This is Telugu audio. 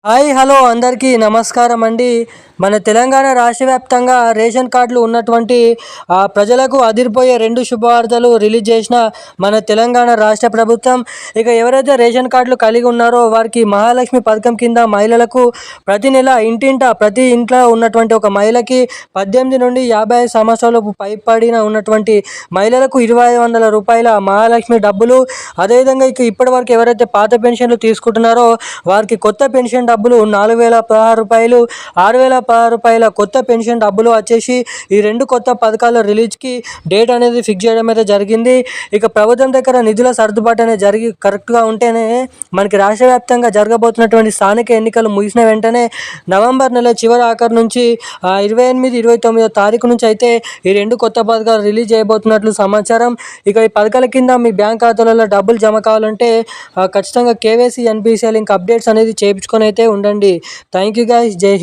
హాయ్ హలో అందరికీ నమస్కారం అండి. మన తెలంగాణ రాష్ట్ర వ్యాప్తంగా రేషన్ కార్డులు ఉన్నటువంటి ప్రజలకు అదిరిపోయే 2 శుభవార్తలు రిలీజ్ చేసిన మన తెలంగాణ రాష్ట్ర ప్రభుత్వం. ఇక ఎవరైతే రేషన్ కార్డులు కలిగి ఉన్నారో వారికి మహాలక్ష్మి పథకం కింద మహిళలకు ప్రతి నెల ప్రతి ఇంట్లో ఉన్నటువంటి ఒక మహిళకి 18 నుండి 55 సంవత్సరాలకు పైబడిన ఉన్నటువంటి మహిళలకు 2,500 రూపాయల మహాలక్ష్మి డబ్బులు. అదేవిధంగా ఇప్పటివరకు ఎవరైతే పాత పెన్షన్లు తీసుకుంటున్నారో వారికి కొత్త పెన్షన్ డబ్బులు 4,016 రూపాయలు, 6,016 రూపాయల కొత్త పెన్షన్ డబ్బులు వచ్చేసి ఈ 2 కొత్త పథకాల రిలీజ్కి డేట్ అనేది ఫిక్స్ చేయడం అయితే జరిగింది. ఇక ప్రభుత్వం దగ్గర నిధుల సర్దుబాటు అనేది కరెక్ట్గా ఉంటేనే మనకి రాష్ట్ర వ్యాప్తంగా జరగబోతున్నటువంటి స్థానిక ఎన్నికలు ముగిసిన వెంటనే నవంబర్ నెల ఆఖరి నుంచి 28, 29 తారీఖు నుంచి అయితే ఈ 2 కొత్త పథకాలు రిలీజ్ చేయబోతున్నట్లు సమాచారం. ఇక ఈ పథకాల కింద మీ బ్యాంక్ ఖాతాలలో డబ్బులు జమ కావాలంటే ఖచ్చితంగా కేవైసీ, ఎన్పిసిఐ లింక్ అప్డేట్స్ అనేది చేయించుకొని అయితే ఉండండి. Thank you guys. జై హింద్.